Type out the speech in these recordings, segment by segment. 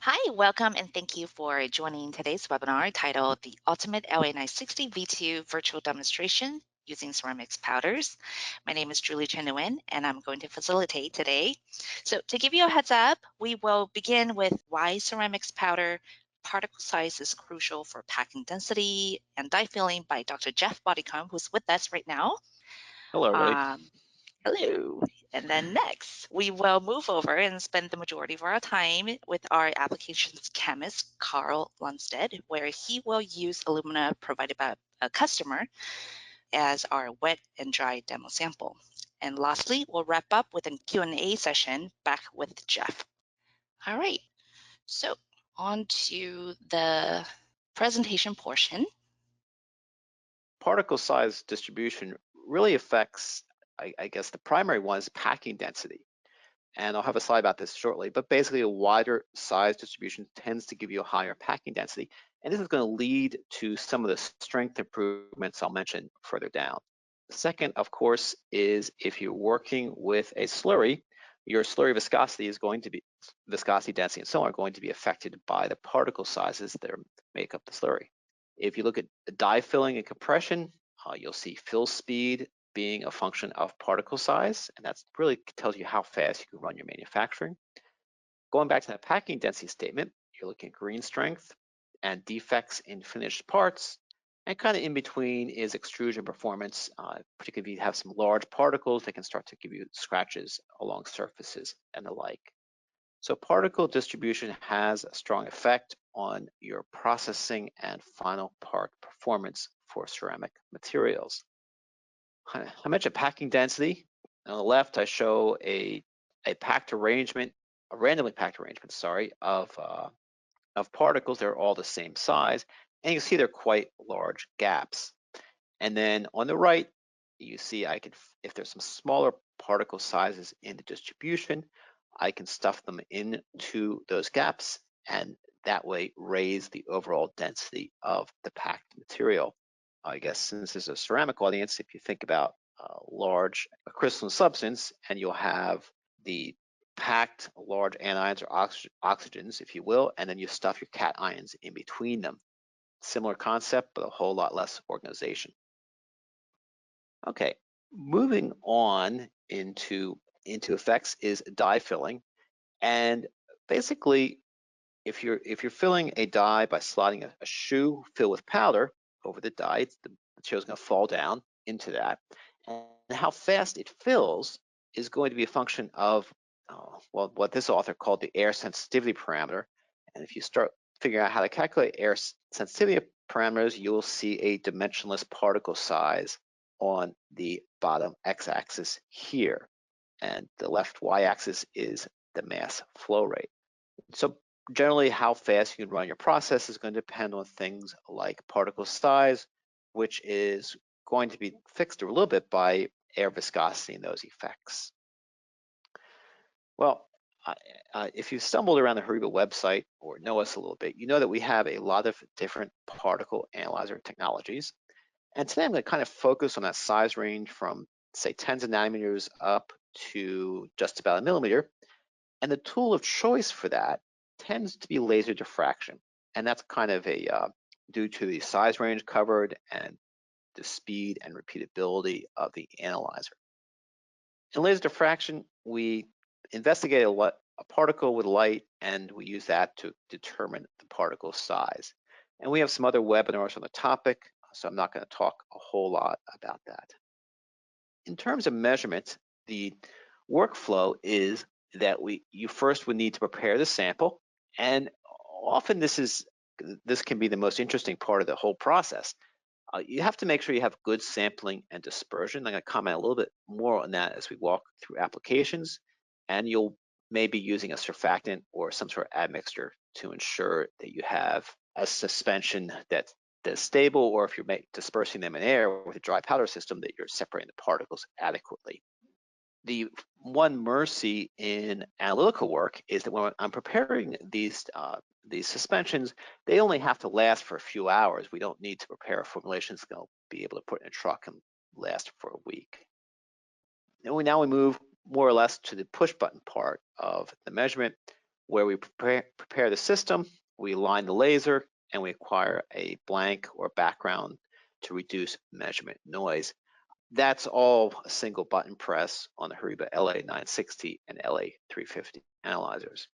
Hi, welcome, and thank you for joining today's webinar titled The Ultimate LA-960V2 Virtual Demonstration Using Ceramics Powders. My name is Julie Chen Nguyen, and I'm going to facilitate today. So to give you a heads up, we will begin with why ceramics powder particle size is crucial for packing density and dye filling by Dr. Jeff Bodycomb, who's with us right now. Hello, everybody. Hello. And then next, we will move over and spend the majority of our time with our applications chemist, Carl Lundstedt, where he will use alumina provided by a customer as our wet and dry demo sample. And lastly, we'll wrap up with a Q&A session back with Jeff. All right, so on to the presentation portion. Particle size distribution really affects, I guess the primary one is packing density. And I'll have a slide about this shortly, but basically a wider size distribution tends to give you a higher packing density. And this is going to lead to some of the strength improvements I'll mention further down. The second, of course, is if you're working with a slurry, your slurry viscosity is going to be, viscosity, density, and so on are going to be affected by the particle sizes that make up the slurry. If you look at dye filling and compression, you'll see fill speed being a function of particle size, and that really tells you how fast you can run your manufacturing. Going back to that packing density statement, you're looking at green strength and defects in finished parts, and kind of in between is extrusion performance, particularly if you have some large particles, they can start to give you scratches along surfaces and the like. So particle distribution has a strong effect on your processing and final part performance for ceramic materials. I mentioned packing density. On the left, I show a packed arrangement, a randomly packed arrangement, sorry, of particles. They're all the same size, and you can see they're quite large gaps. And then on the right, you see I can, if there's some smaller particle sizes in the distribution, I can stuff them into those gaps, and that way raise the overall density of the packed material. I guess since this is a ceramic audience, if you think about a large crystalline substance, and you'll have the packed large anions or oxygens, if you will, and then you stuff your cations in between them. Similar concept, but a whole lot less organization. Okay, moving on into effects is dye filling, and basically, if you're filling a dye by sliding a shoe filled with powder over the dye, the material is going to fall down into that, and how fast it fills is going to be a function of well, what this author called the air sensitivity parameter. And if you start figuring out how to calculate air sensitivity parameters, you will see a dimensionless particle size on the bottom x-axis here, and the left y-axis is the mass flow rate. So generally, how fast you can run your process is going to depend on things like particle size, which is going to be fixed a little bit by air viscosity and those effects. Well, if you stumbled around the HORIBA website or know us a little bit, you know that we have a lot of different particle analyzer technologies. And today I'm going to kind of focus on that size range from, say, tens of nanometers up to just about a millimeter. And the tool of choice for that tends to be laser diffraction. And that's kind of due to the size range covered and the speed and repeatability of the analyzer. In laser diffraction, we investigate a particle with light, and we use that to determine the particle size. And we have some other webinars on the topic, so I'm not going to talk a whole lot about that. In terms of measurement, the workflow is that you first would need to prepare the sample, and often this can be the most interesting part of the whole process. You have to make sure you have good sampling and dispersion. I'm going to comment a little bit more on that as we walk through applications, and you'll maybe using a surfactant or some sort of admixture to ensure that you have a suspension that's stable, or if you're dispersing them in air with a dry powder system, that you're separating the particles adequately. The one mercy in analytical work is that when I'm preparing these suspensions, they only have to last for a few hours. We don't need to prepare a formulation that's going to be able to put in a truck and last for a week. And now we move more or less to the push button part of the measurement, where we prepare the system, we align the laser, and we acquire a blank or background to reduce measurement noise. That's all a single button press on the HORIBA LA-960 and LA-350 analyzers.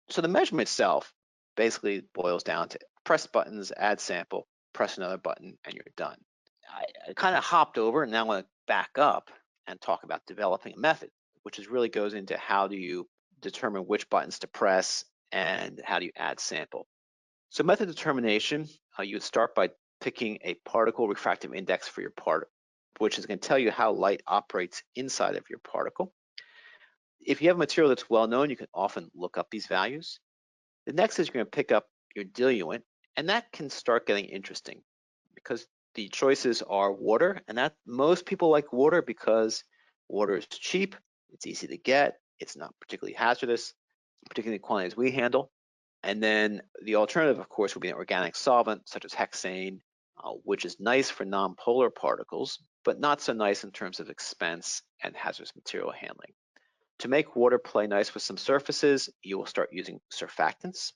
So the measurement itself basically boils down to press buttons, add sample, press another button, and you're done. I kind of hopped over, and now I want to back up and talk about developing a method, which really goes into how do you determine which buttons to press and how do you add sample. So method determination, you would start by picking a particle refractive index for your part, which is going to tell you how light operates inside of your particle. If you have a material that's well known, you can often look up these values. The next is you're going to pick up your diluent, and that can start getting interesting because the choices are water, and that most people like water because water is cheap, it's easy to get, it's not particularly hazardous, particularly the quantities we handle. And then the alternative, of course, would be an organic solvent such as hexane, which is nice for nonpolar particles, but not so nice in terms of expense and hazardous material handling. To make water play nice with some surfaces, you will start using surfactants.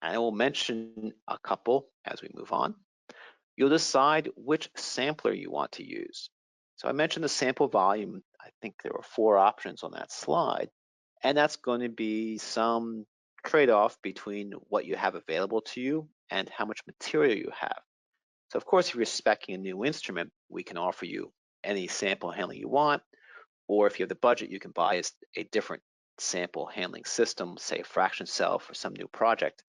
And I will mention a couple as we move on. You'll decide which sampler you want to use. So I mentioned the sample volume. I think there were 4 options on that slide. And that's going to be some trade-off between what you have available to you and how much material you have. So of course, if you're speccing a new instrument, we can offer you any sample handling you want. Or if you have the budget, you can buy a different sample handling system, say a fraction cell for some new project.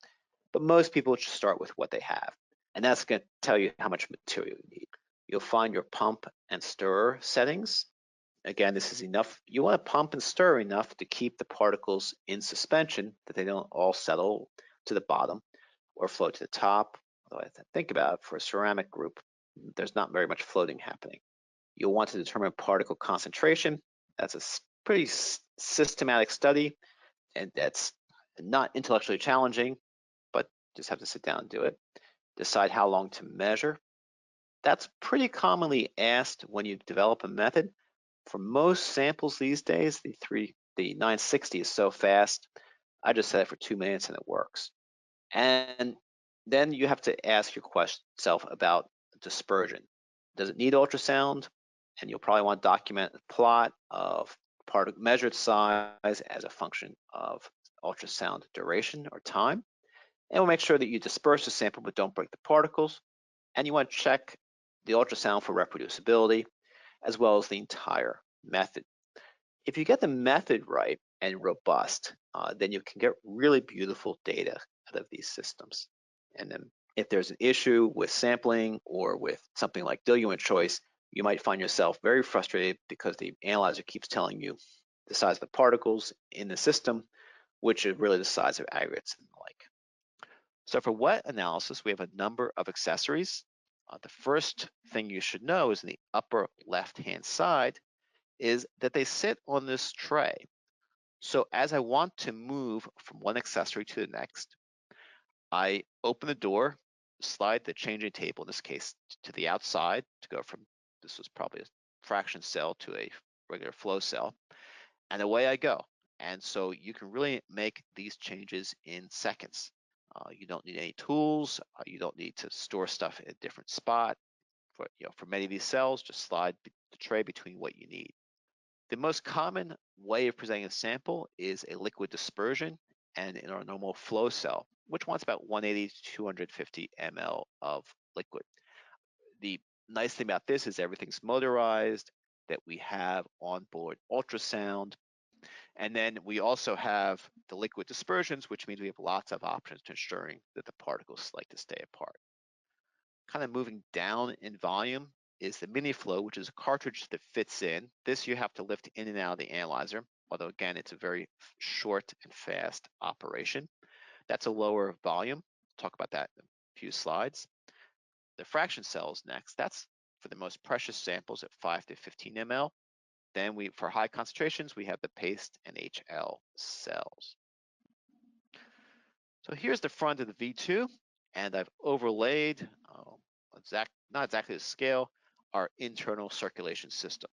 But most people just start with what they have. And that's going to tell you how much material you need. You'll find your pump and stir settings. Again, this is enough. You want to pump and stir enough to keep the particles in suspension, that they don't all settle to the bottom or float to the top. Although I think about it, for a ceramic group, there's not very much floating happening. You'll want to determine particle concentration. That's a pretty systematic study, and that's not intellectually challenging, but just have to sit down and do it. Decide how long to measure. That's pretty commonly asked when you develop a method. For most samples these days, the 960 is so fast, I just set it for 2 minutes and it works. And then you have to ask yourself about dispersion. Does it need ultrasound? And you'll probably want to document a plot of measured size as a function of ultrasound duration or time. And we'll make sure that you disperse the sample but don't break the particles. And you want to check the ultrasound for reproducibility as well as the entire method. If you get the method right and robust, then you can get really beautiful data out of these systems. And then if there's an issue with sampling or with something like diluent choice, you might find yourself very frustrated because the analyzer keeps telling you the size of the particles in the system, which is really the size of aggregates and the like. So for wet analysis, we have a number of accessories. The first thing you should know is in the upper left-hand side is that they sit on this tray. So as I want to move from one accessory to the next, I open the door, slide the changing table, in this case, to the outside to go from, this was probably a fraction cell to a regular flow cell, and away I go. And so you can really make these changes in seconds. You don't need any tools. You don't need to store stuff in a different spot. For many of these cells, just slide the tray between what you need. The most common way of presenting a sample is a liquid dispersion and in our normal flow cell, which wants about 180 to 250 ml of liquid. The nice thing about this is everything's motorized, that we have onboard ultrasound, and then we also have the liquid dispersions, which means we have lots of options to ensuring that the particles like to stay apart. Kind of moving down in volume is the mini flow, which is a cartridge that fits in. This you have to lift in and out of the analyzer, although again, it's a very short and fast operation. That's a lower volume. We'll talk about that in a few slides. The fraction cells next. That's for the most precious samples at 5 to 15 ml. Then for high concentrations, we have the paste and HL cells. So here's the front of the V2, and I've overlaid, not exactly the scale, our internal circulation system.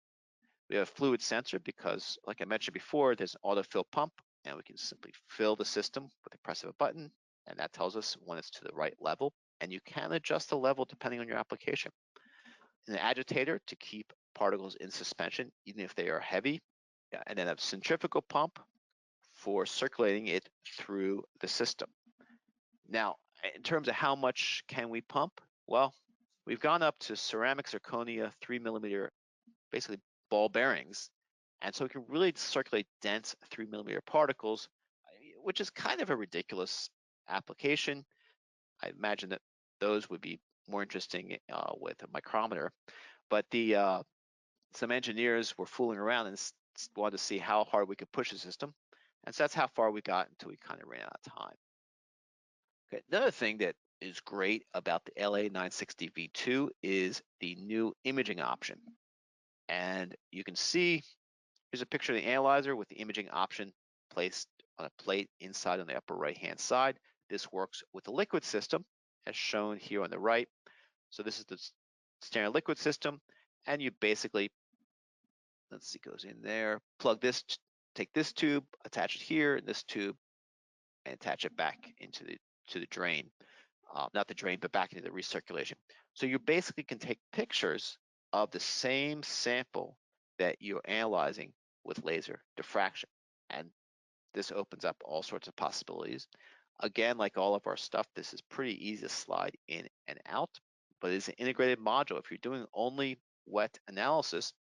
We have a fluid sensor because, like I mentioned before, there's an autofill pump and we can simply fill the system with the press of a button, and that tells us when it's to the right level, and you can adjust the level depending on your application. An agitator to keep particles in suspension, even if they are heavy, and then a centrifugal pump for circulating it through the system. Now, in terms of how much can we pump, well, we've gone up to ceramic zirconia 3mm, basically ball bearings, and so we can really circulate dense 3mm particles, which is kind of a ridiculous application. I imagine that those would be more interesting with a micrometer, but some engineers were fooling around and wanted to see how hard we could push the system, and so that's how far we got until we kind of ran out of time. Okay, another thing that is great about the LA-960V2 is the new imaging option. And you can see, here's a picture of the analyzer with the imaging option placed on a plate inside on the upper right-hand side. This works with the liquid system, as shown here on the right. So this is the standard liquid system, and you basically, let's see, goes in there, plug this, take this tube, attach it here, this tube, and attach it back into the drain. Not the drain, but back into the recirculation. So you basically can take pictures of the same sample that you're analyzing with laser diffraction. And this opens up all sorts of possibilities. Again, like all of our stuff, this is pretty easy to slide in and out, but it's an integrated module. If you're doing only wet analysis,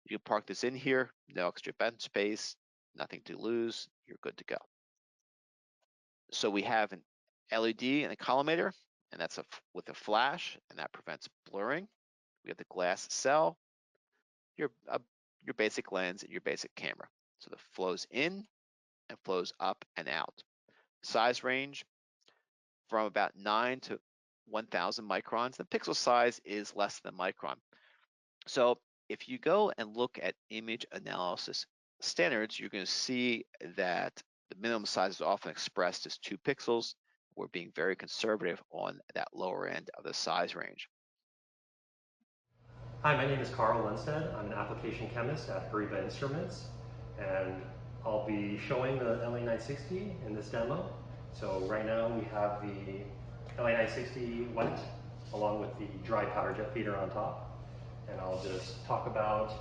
you can park this in here, no extra bench space, nothing to lose, you're good to go. So we have an LED and a collimator, and that's with a flash, and that prevents blurring. We have the glass cell, your basic lens, and your basic camera. So the flows in and flows up and out. Size range from about 9 to 1,000 microns. The pixel size is less than a micron. So if you go and look at image analysis standards, you're going to see that the minimum size is often expressed as 2 pixels. We're being very conservative on that lower end of the size range. Hi, my name is Carl Lundstedt. I'm an application chemist at HORIBA Instruments, and I'll be showing the LA-960 in this demo. So right now we have the LA-960 wet along with the dry powder jet feeder on top. And I'll just talk about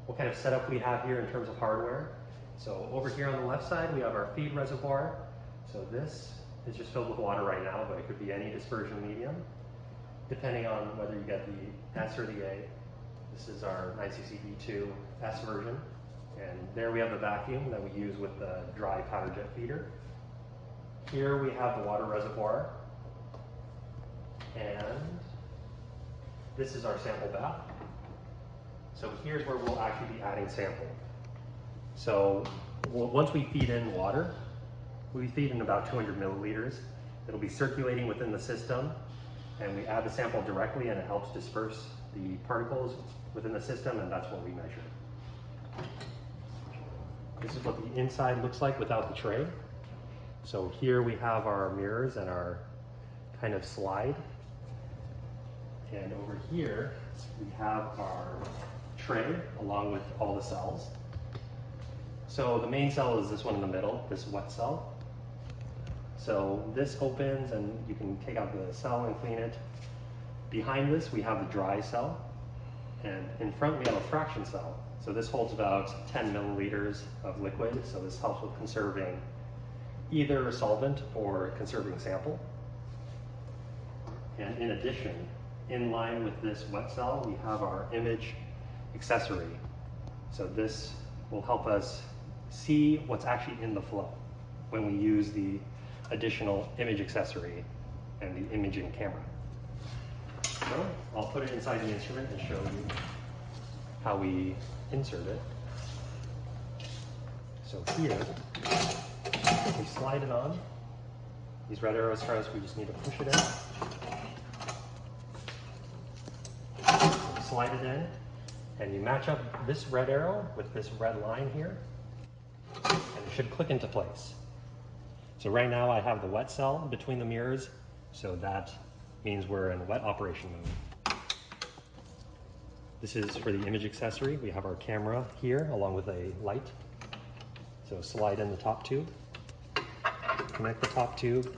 what kind of setup we have here in terms of hardware. So over here on the left side, we have our feed reservoir. So this is just filled with water right now, but it could be any dispersion medium, depending on whether you get the S or the A. This is our 960V2 S version. And there we have the vacuum that we use with the dry powder jet feeder. Here we have the water reservoir. And this is our sample bath. So here's where we'll actually be adding sample. So once we feed in water, we feed in about 200 milliliters. It'll be circulating within the system, and we add the sample directly, and it helps disperse the particles within the system, and that's what we measure. This is what the inside looks like without the tray. So here we have our mirrors and our kind of slide. And over here, we have our tray along with all the cells. So the main cell is this one in the middle, this wet cell. So this opens and you can take out the cell and clean it. Behind this, we have the dry cell. And in front, we have a fraction cell. So this holds about 10 milliliters of liquid. So this helps with conserving either a solvent or conserving sample. And in addition, in line with this wet cell, we have our image accessory. So this will help us see what's actually in the flow when we use the additional image accessory and the imaging camera. So I'll put it inside the instrument and show you how we insert it. So here, we slide it on. These red arrows first, we just need to push it in. So slide it in, and you match up this red arrow with this red line here, and it should click into place. So right now I have the wet cell between the mirrors, so that means we're in wet operation mode. This is for the image accessory. We have our camera here along with a light. So slide in the top tube. connect the top tube,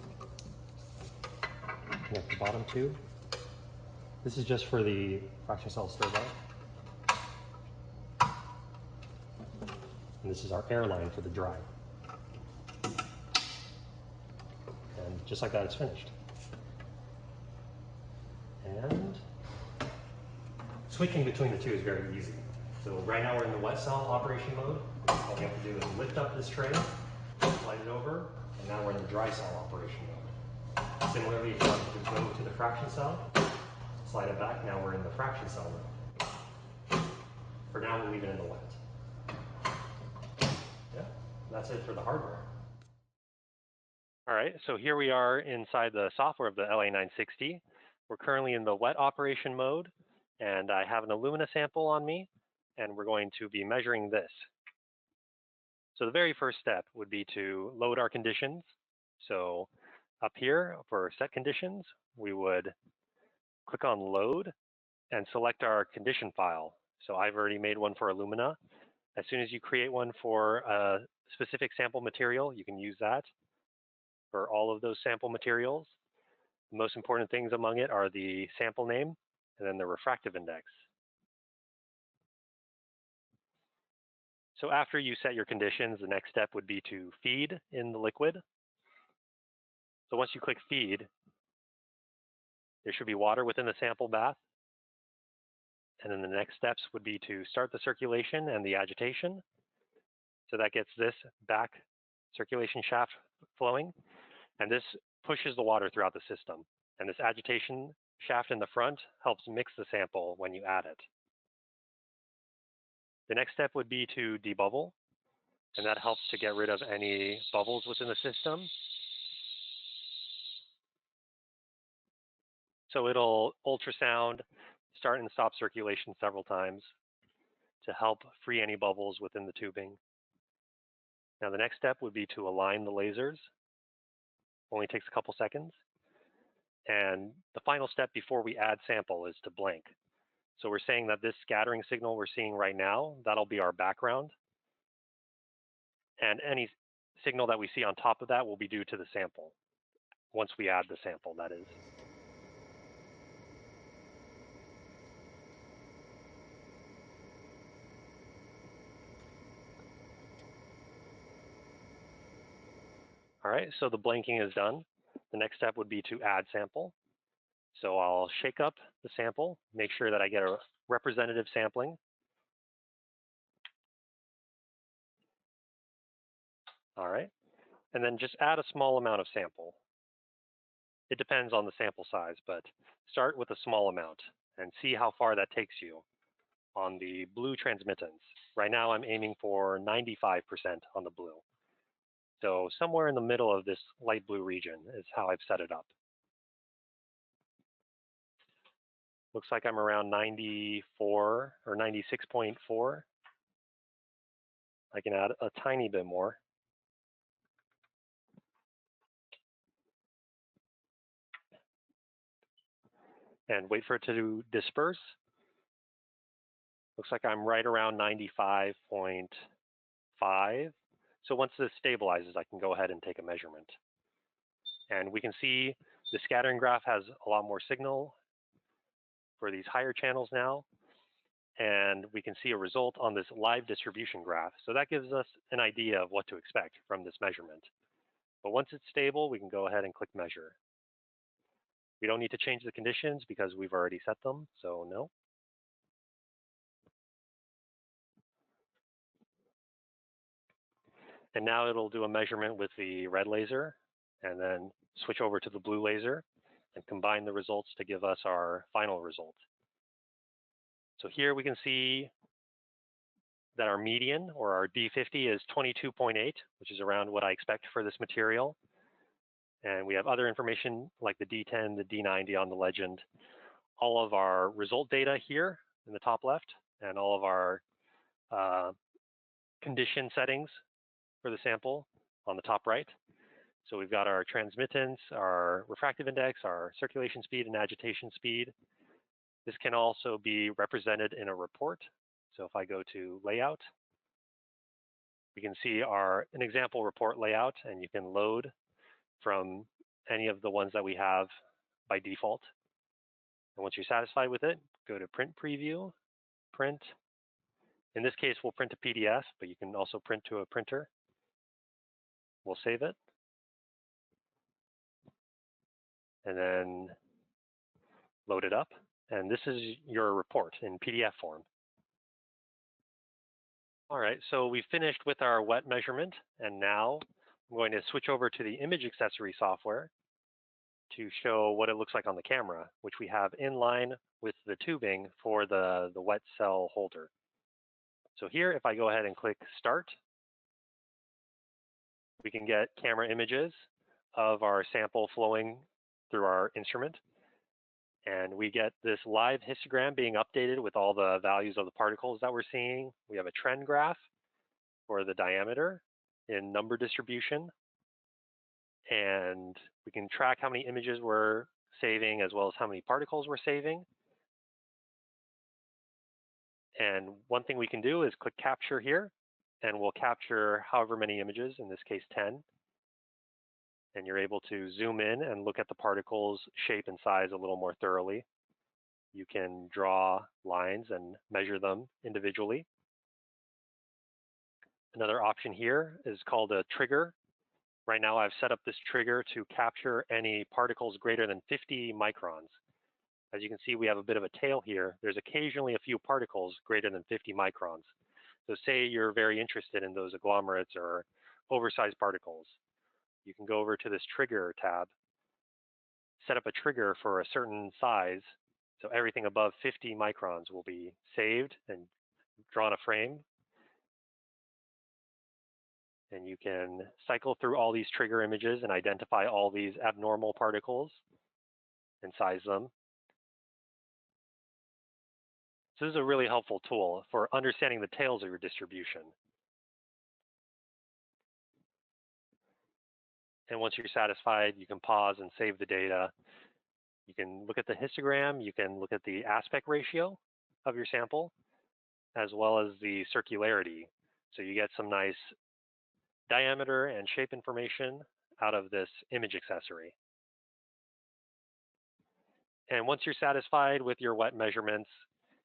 connect the bottom tube. This is just for the fraction cell stir bar. And this is our air line for the dry. And just like that, it's finished. And switching between the two is very easy. So right now we're in the wet cell operation mode. All we have to do is lift up this tray, slide it over, and now we're in the dry cell operation mode. Similarly, if you want to go to the fraction cell, slide it back, now we're in the fraction cell mode. For now, we'll leave it in the wet. Yeah, that's it for the hardware. All right, so here we are inside the software of the LA-960. We're currently in the wet operation mode, and I have an alumina sample on me, and we're going to be measuring this. So the very first step would be to load our conditions. So up here for set conditions, we would click on load and select our condition file. So I've already made one for alumina. As soon as you create one for a specific sample material, you can use that for all of those sample materials. The most important things among it are the sample name and then the refractive index. So after you set your conditions, the next step would be to feed in the liquid. So once you click feed, there should be water within the sample bath. And then the next steps would be to start the circulation and the agitation. So that gets this back circulation shaft flowing. And this pushes the water throughout the system. And this agitation shaft in the front helps mix the sample when you add it. The next step would be to debubble, and that helps to get rid of any bubbles within the system. So it'll ultrasound, start and stop circulation several times to help free any bubbles within the tubing. Now the next step would be to align the lasers. Only takes a couple seconds. And the final step before we add sample is to blank. So we're saying that this scattering signal we're seeing right now, that'll be our background. And any signal that we see on top of that will be due to the sample, once we add the sample, that is. All right, so the blanking is done. The next step would be to add sample. So I'll shake up the sample, make sure that I get a representative sampling. All right, and then just add a small amount of sample. It depends on the sample size, but start with a small amount and see how far that takes you on the blue transmittance. Right now I'm aiming for 95% on the blue. So somewhere in the middle of this light blue region is how I've set it up. Looks like I'm around 94 or 96.4. I can add a tiny bit more. And wait for it to disperse. Looks like I'm right around 95.5. So once this stabilizes, I can go ahead and take a measurement. And we can see the scattering graph has a lot more signal for these higher channels now. And we can see a result on this live distribution graph. So that gives us an idea of what to expect from this measurement. But once it's stable, we can go ahead and click measure. We don't need to change the conditions because we've already set them, so no. And now it'll do a measurement with the red laser and then switch over to the blue laser and combine the results to give us our final result. So here we can see that our median, or our D50, is 22.8, which is around what I expect for this material. And we have other information like the D10, the D90 on the legend, all of our result data here in the top left, and all of our condition settings for the sample on the top right. So we've got our transmittance, our refractive index, our circulation speed and agitation speed. This can also be represented in a report. So if I go to layout, we can see an example report layout, and you can load from any of the ones that we have by default. And once you're satisfied with it, go to Print Preview, Print. In this case, we'll print a PDF, but you can also print to a printer. We'll save it. And then load it up. And this is your report in PDF form. All right, so we've finished with our wet measurement, and now I'm going to switch over to the image accessory software to show what it looks like on the camera, which we have in line with the tubing for the wet cell holder. So here, if I go ahead and click Start, we can get camera images of our sample flowing through our instrument. And we get this live histogram being updated with all the values of the particles that we're seeing. We have a trend graph for the diameter in number distribution. And we can track how many images we're saving as well as how many particles we're saving. And one thing we can do is click Capture here, and we'll capture however many images, in this case 10. And you're able to zoom in and look at the particles' shape and size a little more thoroughly. You can draw lines and measure them individually. Another option here is called a trigger. Right now I've set up this trigger to capture any particles greater than 50 microns. As you can see, we have a bit of a tail here. There's occasionally a few particles greater than 50 microns. So say you're very interested in those agglomerates or oversized particles. You can go over to this trigger tab, set up a trigger for a certain size. So everything above 50 microns will be saved and drawn a frame. And you can cycle through all these trigger images and identify all these abnormal particles and size them. So this is a really helpful tool for understanding the tails of your distribution. And once you're satisfied, you can pause and save the data. You can look at the histogram, you can look at the aspect ratio of your sample, as well as the circularity. So you get some nice diameter and shape information out of this image accessory. And once you're satisfied with your wet measurements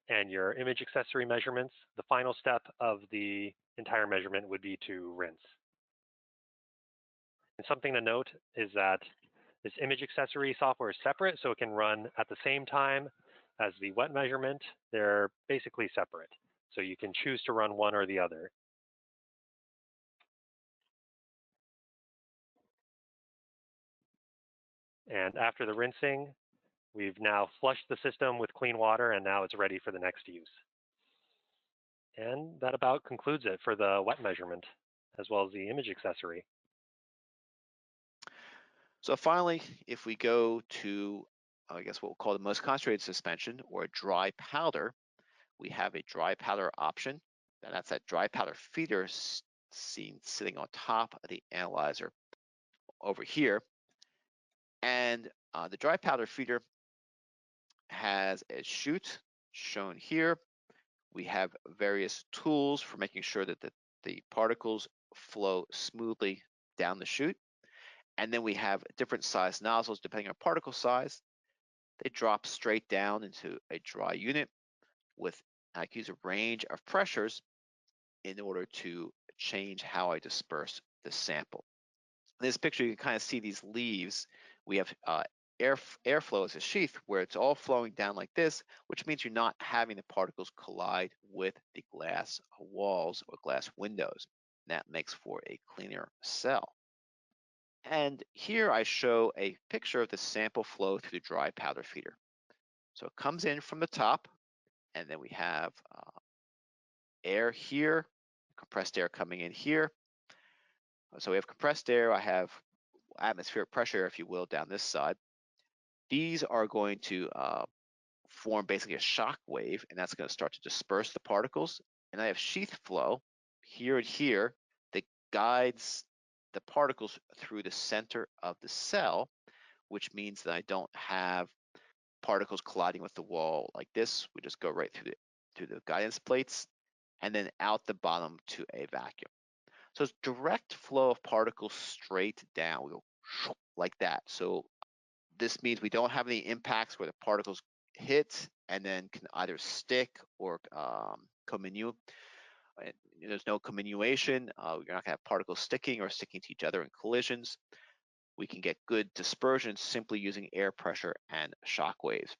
and your image accessory measurements, the final step of the entire measurement would be to rinse. And something to note is that this image accessory software is separate, so it can run at the same time as the wet measurement. They're basically separate, so you can choose to run one or the other. And after the rinsing, we've now flushed the system with clean water, and now it's ready for the next use. And that about concludes it for the wet measurement, as well as the image accessory. So finally, if we go to, I guess what we'll call the most concentrated suspension, or a dry powder, we have a dry powder option. And that's that dry powder feeder seen sitting on top of the analyzer over here. And the dry powder feeder has a chute shown here. We have various tools for making sure that the particles flow smoothly down the chute. And then we have different size nozzles depending on particle size. They drop straight down into a dry unit with, I can use a range of pressures in order to change how I disperse the sample. In this picture, you can kind of see these leaves. We have airflow as a sheath where it's all flowing down like this, which means you're not having the particles collide with the glass walls or glass windows. And that makes for a cleaner cell. And here I show a picture of the sample flow through the dry powder feeder. So it comes in from the top, and then we have air here, compressed air coming in here. So we have compressed air, I have atmospheric pressure, if you will, down this side. These are going to form basically a shock wave, and that's going to start to disperse the particles. And I have sheath flow here and here that guides the particles through the center of the cell, which means that I don't have particles colliding with the wall like this. We just go right through the guidance plates and then out the bottom to a vacuum. So it's direct flow of particles straight down. We'll like that. So this means we don't have any impacts where the particles hit and then can either stick or comminue. There's no comminution. You're not going to have particles sticking or sticking to each other in collisions. We can get good dispersion simply using air pressure and shock waves.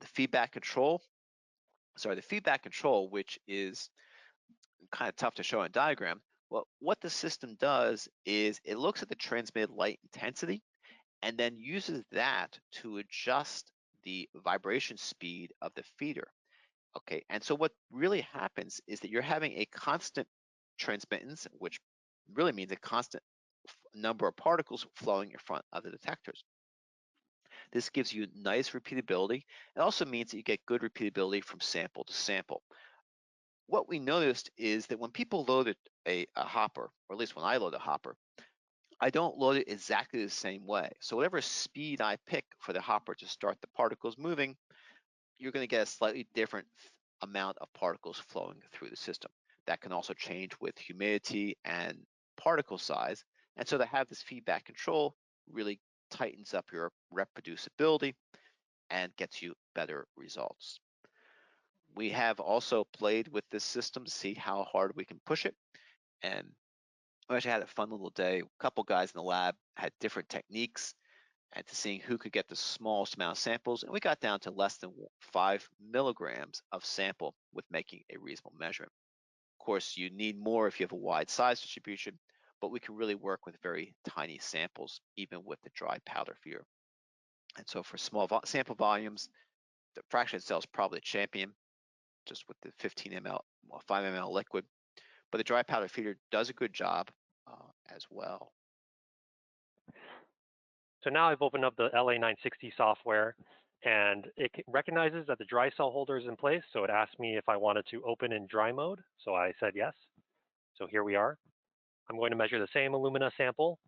The feedback control, which is kind of tough to show in a diagram, well, what the system does is it looks at the transmitted light intensity and then uses that to adjust the vibration speed of the feeder. Okay, and so what really happens is that you're having a constant transmittance, which really means a constant number of particles flowing in front of the detectors. This gives you nice repeatability. It also means that you get good repeatability from sample to sample. What we noticed is that when people load a hopper, or at least when I load a hopper, I don't load it exactly the same way. So whatever speed I pick for the hopper to start the particles moving, you're going to get a slightly different amount of particles flowing through the system. That can also change with humidity and particle size. And so to have this feedback control really tightens up your reproducibility and gets you better results. We have also played with this system to see how hard we can push it. And we actually had a fun little day. A couple guys in the lab had different techniques and to seeing who could get the smallest amount of samples. And we got down to less than 5 milligrams of sample with making a reasonable measurement. Of course, you need more if you have a wide size distribution, but we can really work with very tiny samples, even with the dry powder feeder. And so for small sample volumes, the fraction itself is probably a champion, just with the 15 ml, 5 ml liquid. But the dry powder feeder does a good job as well. So now I've opened up the LA-960 software, and it recognizes that the dry cell holder is in place. So it asked me if I wanted to open in dry mode. So I said yes. So here we are. I'm going to measure the same alumina sample.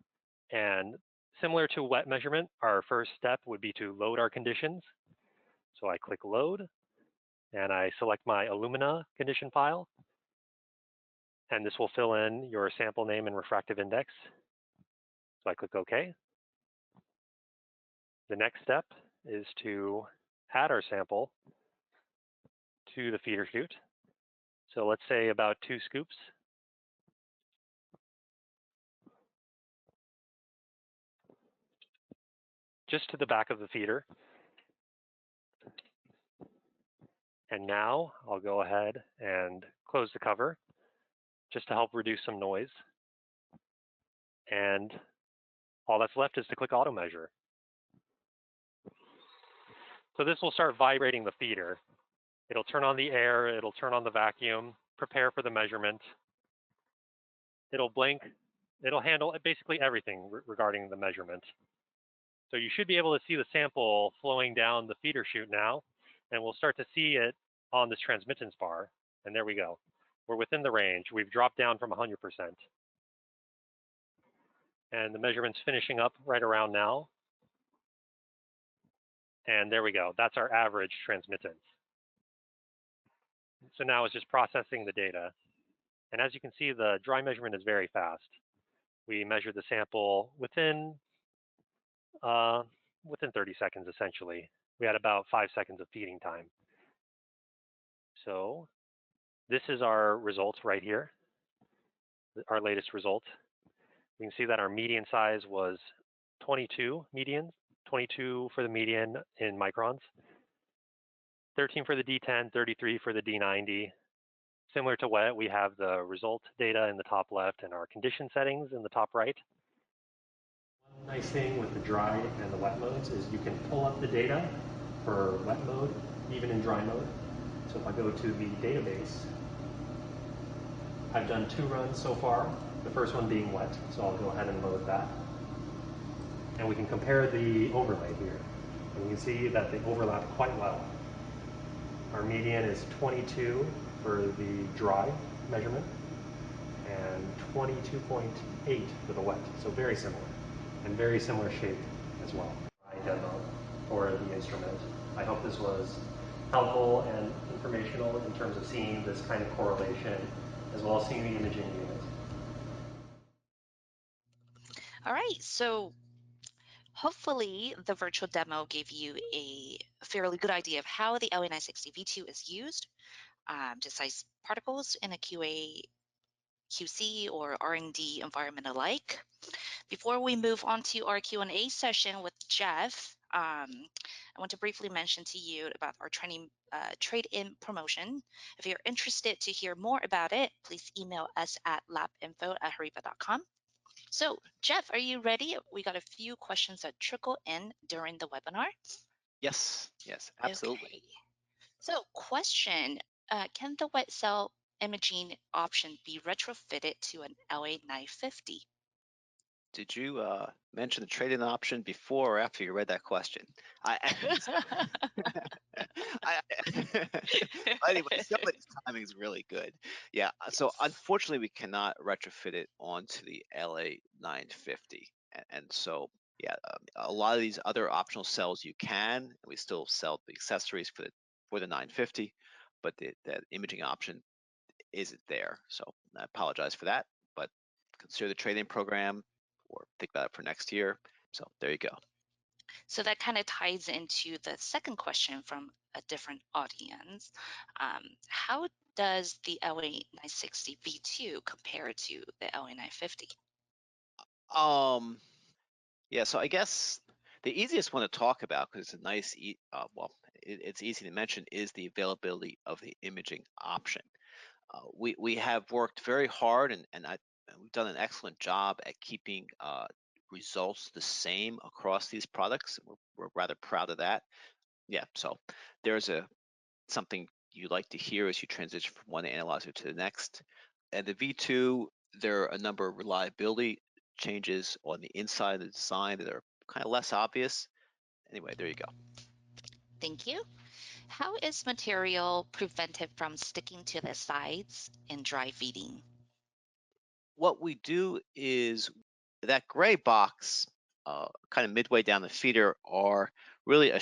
And similar to wet measurement, our first step would be to load our conditions. So I click load, and I select my alumina condition file. And this will fill in your sample name and refractive index. So I click OK. The next step is to add our sample to the feeder chute. So let's say about 2 scoops. Just to the back of the feeder. And now I'll go ahead and close the cover just to help reduce some noise. And all that's left is to click auto measure. So this will start vibrating the feeder. It'll turn on the air, it'll turn on the vacuum, prepare for the measurement. It'll blink, it'll handle basically everything regarding the measurement. So you should be able to see the sample flowing down the feeder chute now, and we'll start to see it on this transmittance bar. And there we go. We're within the range. We've dropped down from 100%. And the measurement's finishing up right around now. And there we go. That's our average transmittance. So now it's just processing the data. And as you can see, the dry measurement is very fast. We measured the sample within 30 seconds, essentially. We had about 5 seconds of feeding time. So this is our results right here, our latest result. We can see that our median size was 22 for the median in microns, 13 for the D10, 33 for the D90. Similar to wet, we have the result data in the top left and our condition settings in the top right. One nice thing with the dry and the wet modes is you can pull up the data for wet mode, even in dry mode. So if I go to the database, I've done 2 runs so far, the first one being wet, so I'll go ahead and load that. And we can compare the overlay here. And you can see that they overlap quite well. Our median is 22 for the dry measurement and 22.8 for the wet, so very similar, and very similar shape as well. Demo for the instrument. I hope this was helpful and informational in terms of seeing this kind of correlation, as well as seeing the imaging unit. All right, so Hopefully, the virtual demo gave you a fairly good idea of how the LA-960V2 is used to size particles in a QA, QC, or R&D environment alike. Before we move on to our Q&A session with Jeff, I want to briefly mention to you about our trade-in promotion. If you're interested to hear more about it, please email us at labinfo@horiba.com. So, Jeff, are you ready? We got a few questions that trickle in during the webinar. Yes, absolutely. Okay. So, question, can the wet cell imaging option be retrofitted to an LA-950? Did you mention the trade-in option before or after you read that question? I, anyway, somebody's timing is really good. Yeah, so unfortunately we cannot retrofit it onto the LA-950. And so, yeah, a lot of these other optional cells you can, and we still sell the accessories for the 950, but that imaging option isn't there. So I apologize for that, but consider the trade-in program or think about it for next year. So there you go. So that kind of ties into the second question from a different audience. How does the LA-960V2 compare to the LA-950? Yeah, so I guess the easiest one to talk about, because it's a nice, it's easy to mention, is the availability of the imaging option. We have worked very hard, and we've done an excellent job at keeping results the same across these products. We're rather proud of that. Yeah, so there's something you like to hear as you transition from one analyzer to the next. And the V2, there are a number of reliability changes on the inside of the design that are kind of less obvious. Anyway, there you go. Thank you. How is material prevented from sticking to the sides in dry feeding? What we do is that gray box, kind of midway down the feeder, are really a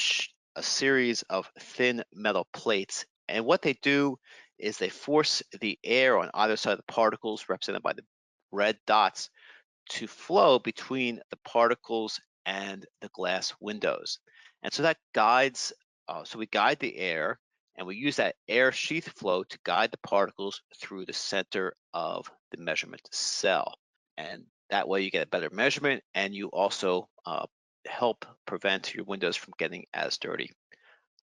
series of thin metal plates. And what they do is they force the air on either side of the particles, represented by the red dots, to flow between the particles and the glass windows. And so that guides, so we guide the air, and we use that air sheath flow to guide the particles through the center of the measurement cell. And that way you get a better measurement, and you also help prevent your windows from getting as dirty.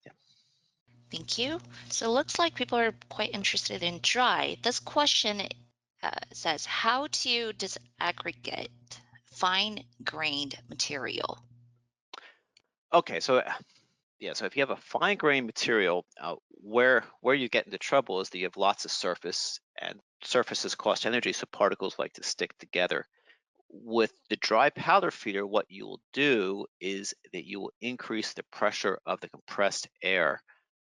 Yeah. Thank you. So it looks like people are quite interested in dry. This question says how to disaggregate fine-grained material. Okay, so yeah, so if you have a fine-grained material, where you get into trouble is that you have lots of surface, and surfaces cost energy, so particles like to stick together. With the dry powder feeder, what you will do is that you will increase the pressure of the compressed air.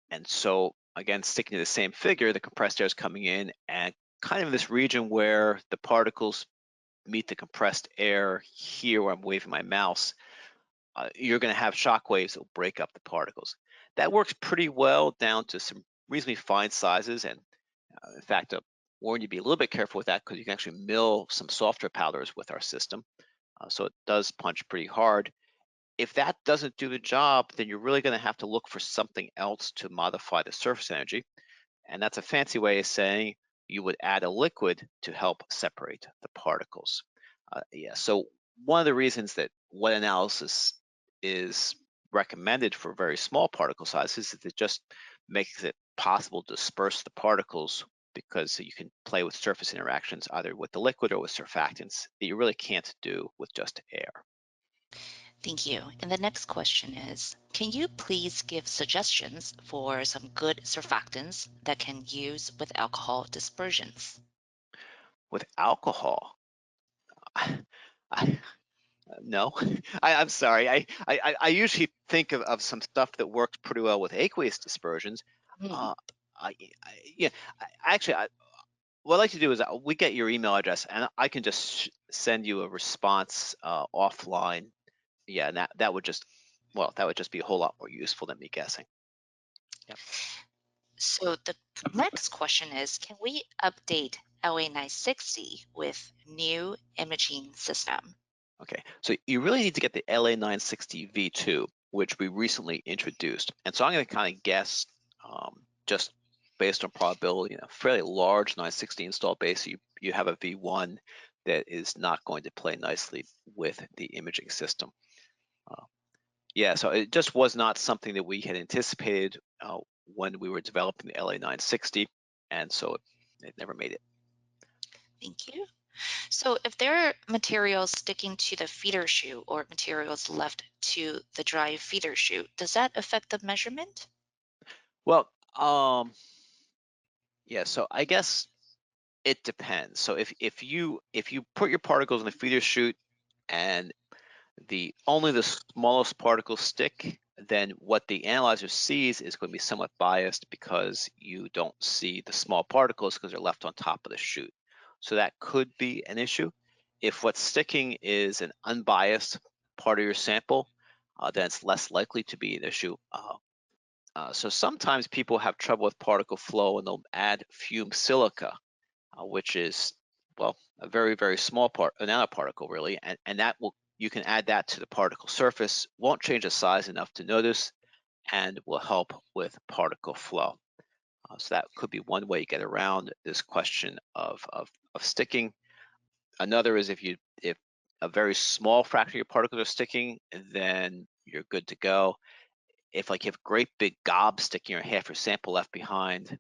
And so, again, sticking to the same figure, the compressed air is coming in, and kind of this region where the particles meet the compressed air here where I'm waving my mouse, you're going to have shock waves that will break up the particles. That works pretty well down to some reasonably fine sizes. And in fact, I warn you to be a little bit careful with that, because you can actually mill some softer powders with our system. So it does punch pretty hard. If that doesn't do the job, then you're really going to have to look for something else to modify the surface energy. And that's a fancy way of saying you would add a liquid to help separate the particles. Yeah, so one of the reasons that wet analysis is recommended for very small particle sizes is it just makes it possible to disperse the particles, because you can play with surface interactions either with the liquid or with surfactants that you really can't do with just air. Thank you. And the next question is, can you please give suggestions for some good surfactants that can use with alcohol dispersions? With alcohol, I, no, I'm sorry. I usually think of some stuff that works pretty well with aqueous dispersions. Hmm. Uh, yeah, actually, what I'd like to do is we get your email address, and I can just send you a response offline. Yeah, and that would just, well, that would just be a whole lot more useful than me guessing. Yep. So the next question is, can we update LA-960 with new imaging system? Okay, so you really need to get the LA-960V2, which we recently introduced. And so I'm going to kind of guess, just based on probability, a fairly large 960 install base, you have a V1 that is not going to play nicely with the imaging system. Yeah, so it just was not something that we had anticipated when we were developing the LA-960, and so it never made it. Thank you. So if there are materials sticking to the feeder shoe or materials left to the dry feeder shoe, does that affect the measurement? Well, yeah, so I guess it depends. So if you put your particles in the feeder chute and only the smallest particles stick, then what the analyzer sees is going to be somewhat biased because you don't see the small particles because they're left on top of the chute. So that could be an issue. If what's sticking is an unbiased part of your sample, then it's less likely to be an issue. So sometimes people have trouble with particle flow and they'll add fumed silica, which is, well, a very, very small a nanoparticle really, and that you can add that to the particle surface, won't change the size enough to notice, and will help with particle flow. So that could be one way you get around this question of sticking. Another is if a very small fraction of your particles are sticking, then you're good to go. If like you have great big gobs sticking or half your sample left behind,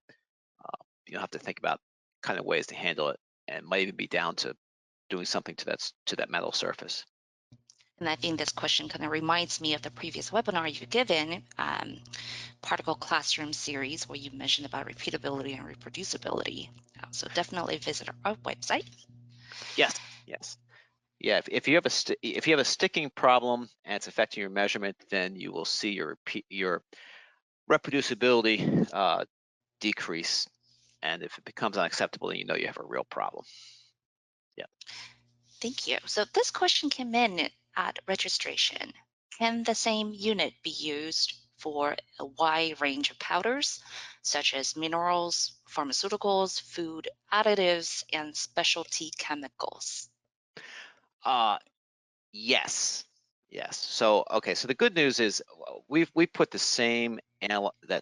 you'll have to think about kind of ways to handle it, and might even be down to doing something to that metal surface. And I think this question kind of reminds me of the previous webinar you've given, Particle Classroom series, where you mentioned about repeatability and reproducibility. So definitely visit our website. Yes, yes. Yeah, if you have a sticking problem and it's affecting your measurement, then you will see your reproducibility decrease, and if it becomes unacceptable, then you know you have a real problem. Yeah. Thank you. So this question came in at registration. Can the same unit be used for a wide range of powders, such as minerals, pharmaceuticals, food additives, and specialty chemicals? Yes. Yes. So okay. So the good news is we put the same the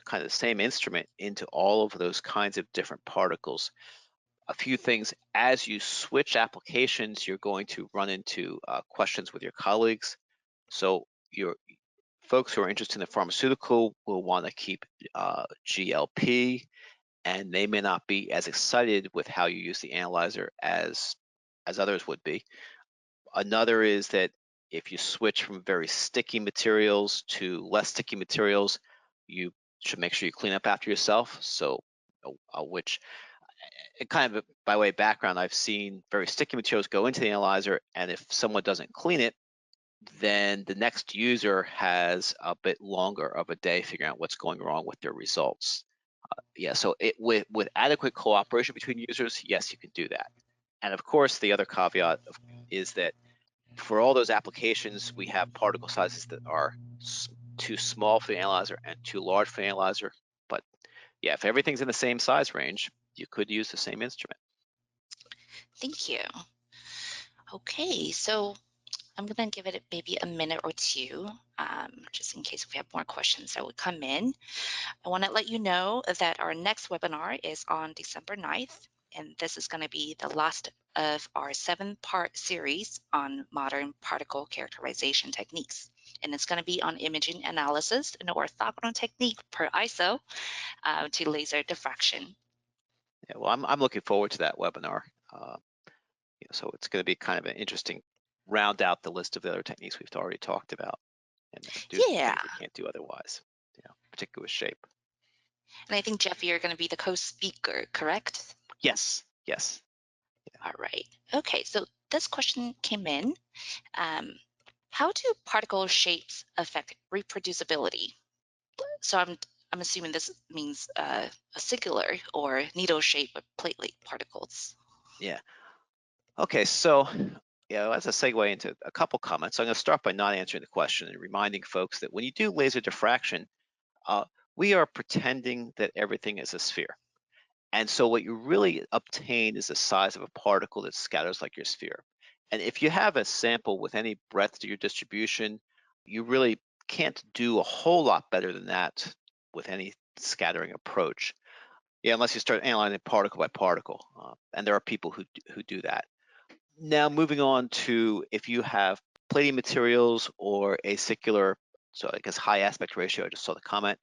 kind of the same instrument into all of those kinds of different particles. A few things: as you switch applications, you're going to run into questions with your colleagues. So your folks who are interested in the pharmaceutical will want to keep GLP, and they may not be as excited with how you use the analyzer as others would be. Another is that if you switch from very sticky materials to less sticky materials, you should make sure you clean up after yourself. So, which kind of by way of background, I've seen very sticky materials go into the analyzer, and if someone doesn't clean it, then the next user has a bit longer of a day figuring out what's going wrong with their results. Yeah, so with adequate cooperation between users, yes, you can do that. And of course, the other caveat is that for all those applications, we have particle sizes that are too small for the analyzer and too large for the analyzer. But yeah, if everything's in the same size range, you could use the same instrument. Thank you. Okay, so I'm going to give it maybe a minute or two, just in case we have more questions that would come in. I want to let you know that our next webinar is on December 9th, and this is going to be the last of our 7-part series on modern particle characterization techniques. And it's going to be on imaging analysis and orthogonal technique per ISO to laser diffraction. Yeah, well, I'm looking forward to that webinar. So it's going to be kind of an interesting round out the list of the other techniques we've already talked about, and do some Yeah. things we can't do otherwise, particularly with shape. And I think, Jeff, you're going to be the co-speaker, correct? Yes, yes. Yeah. All right. Okay, so this question came in. How do particle shapes affect reproducibility? So I'm assuming this means a circular or needle shape of platelet particles. Yeah. Okay, so as a segue into a couple comments, I'm going to start by not answering the question and reminding folks that when you do laser diffraction, we are pretending that everything is a sphere. And so what you really obtain is the size of a particle that scatters like your sphere. And if you have a sample with any breadth to your distribution, you really can't do a whole lot better than that with any scattering approach. Yeah, unless you start analyzing particle by particle, and there are people who do that. Now, moving on to if you have plating materials or acicular, so I guess high aspect ratio, I just saw the comment,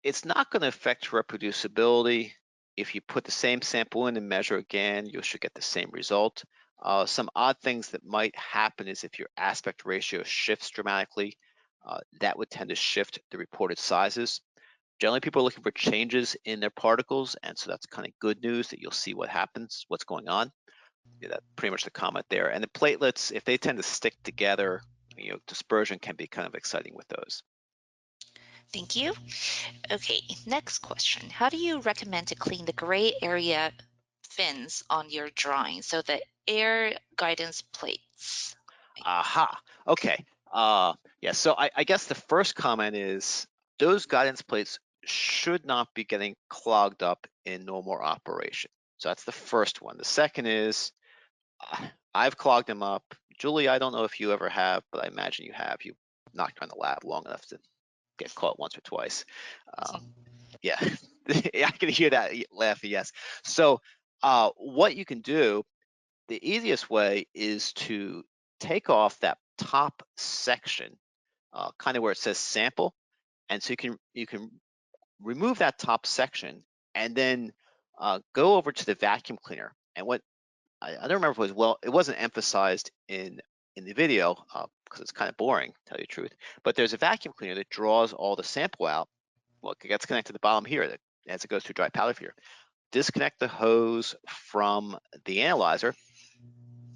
it's not going to affect reproducibility. If you put the same sample in and measure again, you should get the same result. Some odd things that might happen is if your aspect ratio shifts dramatically, that would tend to shift the reported sizes. Generally, people are looking for changes in their particles, and so that's kind of good news that you'll see what happens, what's going on. Yeah, that's pretty much the comment there. And the platelets, if they tend to stick together, dispersion can be kind of exciting with those. Thank you. Okay, next question. How do you recommend to clean the gray area fins on your drawing? So the air guidance plates. Aha. Okay. Yeah. So I guess the first comment is those guidance plates should not be getting clogged up in normal operation. So that's the first one. The second is I've clogged them up. Julie, I don't know if you ever have, but I imagine you have. You knocked around the lab long enough to get caught once or twice. Yeah, I can hear that laugh. Yes. So what you can do, the easiest way is to take off that top section, kind of where it says sample, and so you can remove that top section and then go over to the vacuum cleaner. And what I don't remember if it was, well, it wasn't emphasized in the video because it's kind of boring, to tell you the truth. But there's a vacuum cleaner that draws all the sample out. Well, it gets connected to the bottom here as it goes through dry powder here. Disconnect the hose from the analyzer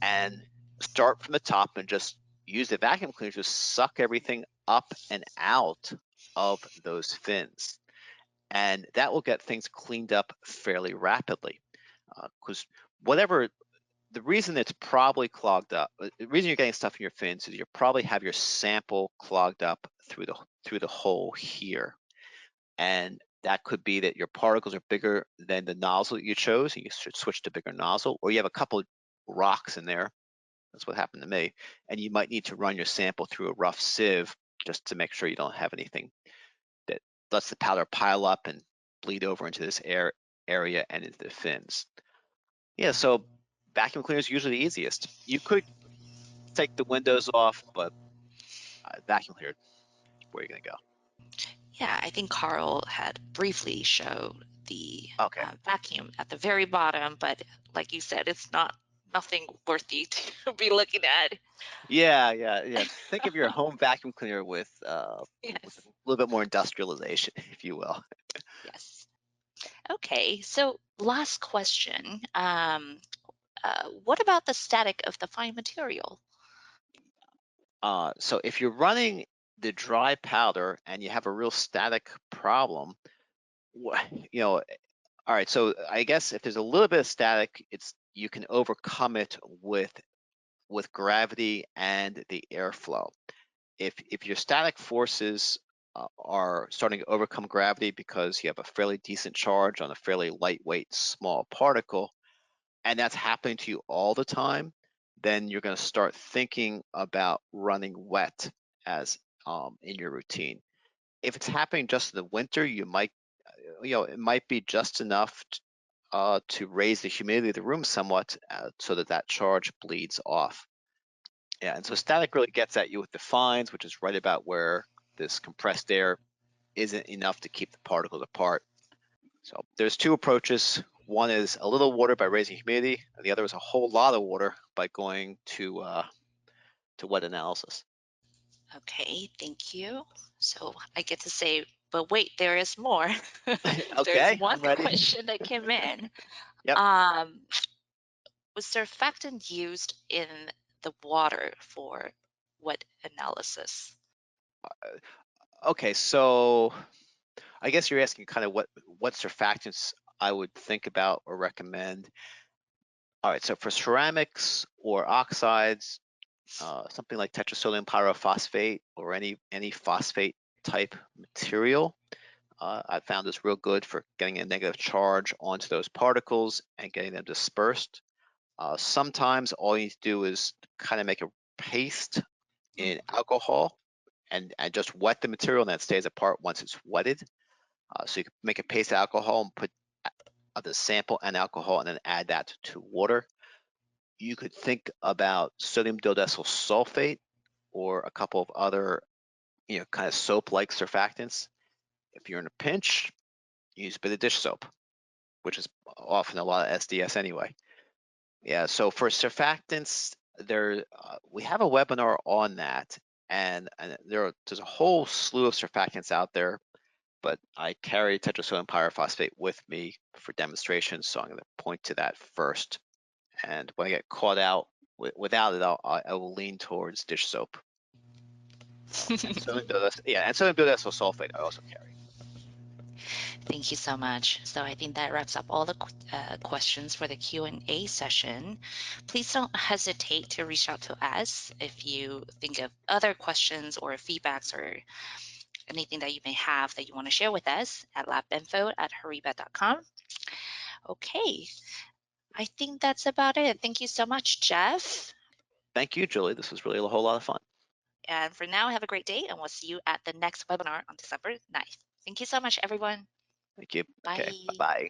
and start from the top and just use the vacuum cleaner to suck everything up and out of those fins. And that will get things cleaned up fairly rapidly. Because whatever the reason it's probably clogged up, the reason you're getting stuff in your fins is you probably have your sample clogged up through the hole here. And that could be that your particles are bigger than the nozzle that you chose, and you should switch to bigger nozzle, or you have a couple of rocks in there. That's what happened to me. And you might need to run your sample through a rough sieve just to make sure you don't have anything that lets the powder pile up and bleed over into this area and into the fins. Yeah, so vacuum cleaner is usually the easiest. You could take the windows off, but vacuum cleaner is where you're going to go. Yeah, I think Carl had briefly showed the Okay. vacuum at the very bottom, but like you said, it's nothing worthy to be looking at. Yeah. Think of your home vacuum cleaner with a Yes. little bit more industrialization, if you will. Yes. Okay, so last question. What about the static of the fine material? So if you're running the dry powder and you have a real static problem, all right. So I guess if there's a little bit of static, you can overcome it with gravity and the airflow. If your static forces are starting to overcome gravity because you have a fairly decent charge on a fairly lightweight small particle, and that's happening to you all the time, then you're going to start thinking about running wet as in your routine. If it's happening just in the winter, you might, it might be just enough to raise the humidity of the room somewhat so that charge bleeds off. Yeah, and so static really gets at you with the fines, which is right about where this compressed air isn't enough to keep the particles apart. So there's two approaches. One is a little water by raising humidity, and the other is a whole lot of water by going to wet analysis. Okay, thank you. So I get to say, but wait, there is more. There's Okay, one I'm ready. question that came in. Yep. Was surfactant used in the water for wet analysis? Okay, so I guess you're asking kind of what surfactants I would think about or recommend. All right, so for ceramics or oxides, something like tetrasodium pyrophosphate or any phosphate type material, I found is real good for getting a negative charge onto those particles and getting them dispersed. Sometimes all you need to do is kind of make a paste in alcohol and just wet the material, and that stays apart once it's wetted. So you can make a paste of alcohol and put the sample and alcohol and then add that to water. You could think about sodium diodecyl sulfate or a couple of other, kind of soap-like surfactants. If you're in a pinch, use a bit of dish soap, which is often a lot of SDS anyway. Yeah, so for surfactants, we have a webinar on that, and there's a whole slew of surfactants out there, but I carry tetrasodium pyrophosphate with me for demonstration, so I'm going to point to that first. And when I get caught out without it, I will lean towards dish soap. And sodium diodecyl sulfate I also carry. Thank you so much. So I think that wraps up all the questions for the Q&A session. Please don't hesitate to reach out to us if you think of other questions or feedbacks or anything that you may have that you want to share with us at labinfo@horiba.com. Okay, I think that's about it. Thank you so much, Jeff. Thank you, Julie. This was really a whole lot of fun. And for now, have a great day, and we'll see you at the next webinar on December 9th. Thank you so much, everyone. Thank you. Bye. Okay, bye-bye.